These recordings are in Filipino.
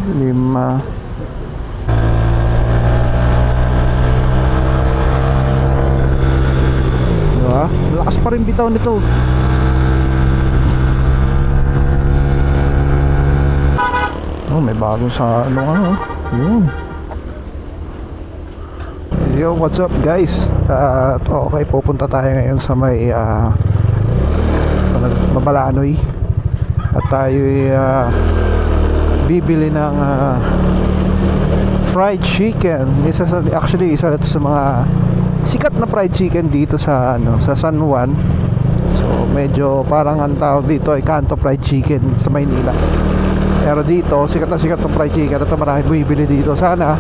5. Diba? Lakas pa rin bitaw nito. Oh, may bago sa ano. Yun. Yo, what's up guys? Okay, pupunta tayo ngayon sa may Mabalanoy. At tayo bibili ng fried chicken. Actually, isa na ito sa mga sikat na fried chicken dito sa sa San Juan. So, medyo parang ang tawag dito ay Kanto Fried Chicken sa Maynila. Pero dito, sikat na fried chicken. Ito marami bibili dito. Sana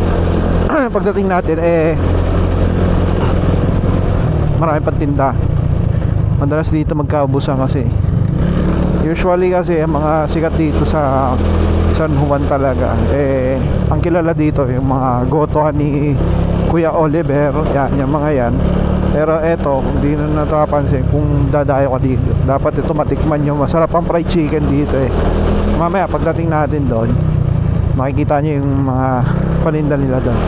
pagdating natin marami pang tinda. Madalas dito magkaubusan kasi. Usually kasi ang mga sikat dito sa San Juan talaga ang kilala dito yung mga gotohan ni Kuya Oliver, yan, yung mga yan. Pero eto, hindi na natapansin kung dadayo ka dito. Dapat ito matikman yung masarap ang fried chicken dito Mamaya pagdating natin doon, makikita nyo yung mga paninda nila doon.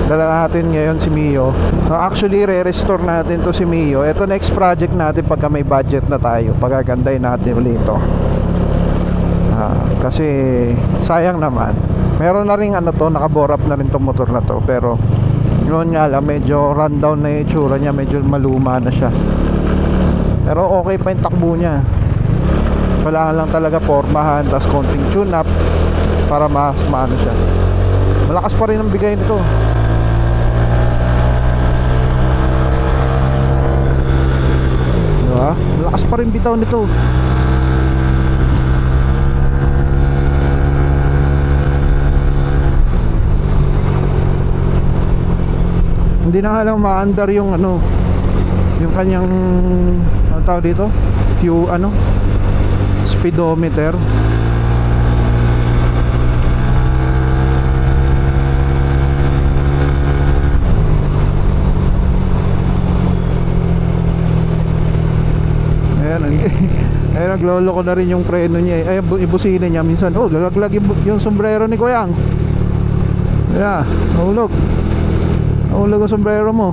Dala natin ngayon si Mio. Actually, re-restore natin to si Mio. Ito next project natin pagka may budget na tayo. Pagagandahin natin ulit ito. Kasi sayang naman. Meron na rin nakaborap na rin tong motor na to. Pero yun nga lang, medyo rundown na yung itsura niya. Medyo maluma na siya. Pero okay pa yung takbo niya. Kailangan lang talaga pormahan, tas konting tune up para mas maano siya. Malakas pa rin ang bigay nito. Diba? Malakas pa rin bitaw nito. Hindi na nga lang maandar yung yung kanyang tawag dito? Speedometer. Ayan, naglolo ko na rin yung preno niya Ay, ibusina niya minsan. Oh, lalaglag yung sombrero ni Kuyang. Yeah, nahulog ang sombrero mo.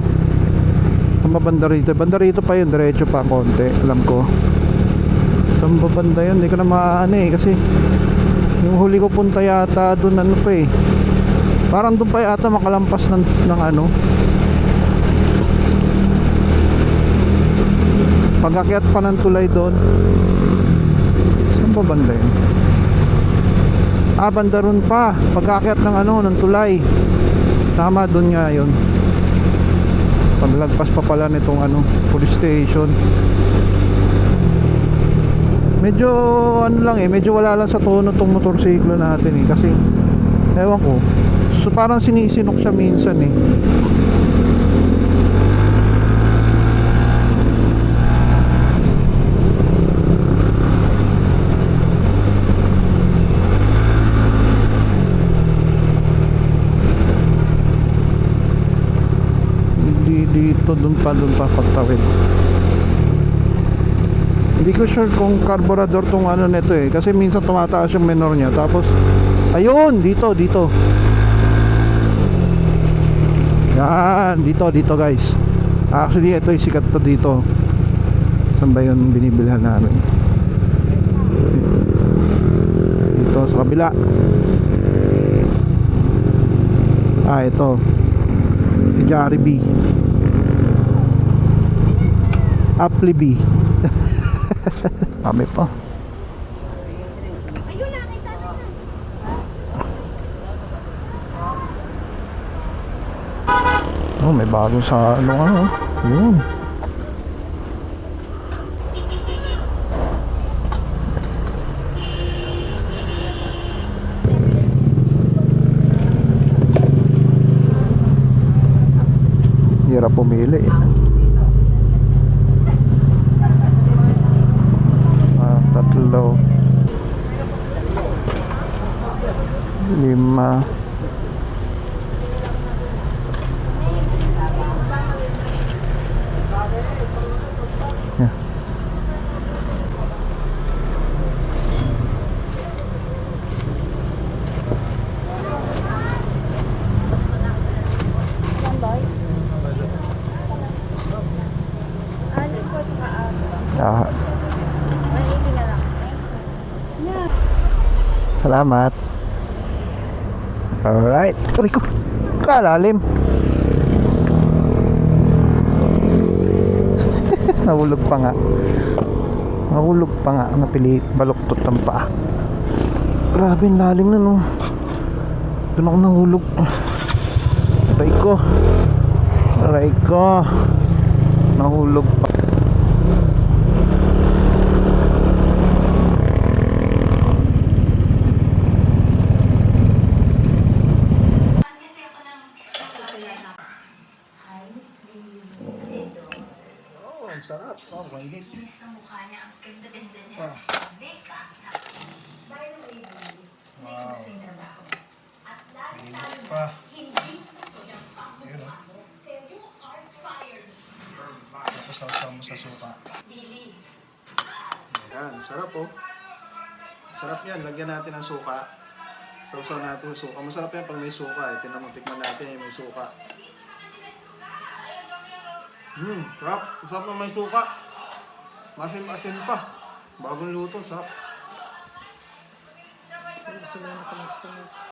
Saan ba banda rito? Banda rito pa yun, diretso pa konti, alam ko. Saan ba banda yun? Hindi ko na maano kasi yung huli ko punta yata doon parang doon pa yata makalampas ng pag-akyat pa ng tulay doon. Saan ba banda yun? Banda ron pa pag-akyat ng ng tulay. Tama, doon nga yun. Paglagpas pa pala nitong police station. Medyo medyo wala lang sa tono tong motorsiklo natin kasi ewan ko, so parang sinisinok siya minsan dito, doon pa pagtawid. Hindi ko sure kung carburetor tong nito kasi minsan tumataas yung minor niya. Tapos ayun, dito yan, dito guys. Actually ito yung sikat to dito. Saan ba yun binibilhan namin? Dito sa kabila. Ito si Jollibee, Applebee. Kami pa. Oh, may bago sa yun. Hirap pumili tatlo, 5. Yeah. Salamat. Alright. Aray ko. Kalalim. Nahulog pa nga. Nahulog pa nga. Napili. Baluktot ang paa. Grabe, ang lalim na no. Doon ako nahulog. Aray ko. Aray ko. Nahulog pa. Oh, ang sarap. Oh, mainit. Ang mukha niya, ang ganda-ganda niya. Ah. Makeup sa akin. By the way, may Wow. gusto yung trabaho. At lalo-lalo Mainit na, pa. hindi gusto yung Ayun, pangmukha mo. Kaya you are fired. Tapos sausaw mo sa suka. Billy. Yan, sarap oh. Sarap yan, lagyan natin ng suka. Sausaw natin ng suka. Masarap yan pag may suka eh. Tingnan mo, tikman natin yung may suka. Sarap. Sarap na may suka. Masin-masin pa. Bagong luto, sarap.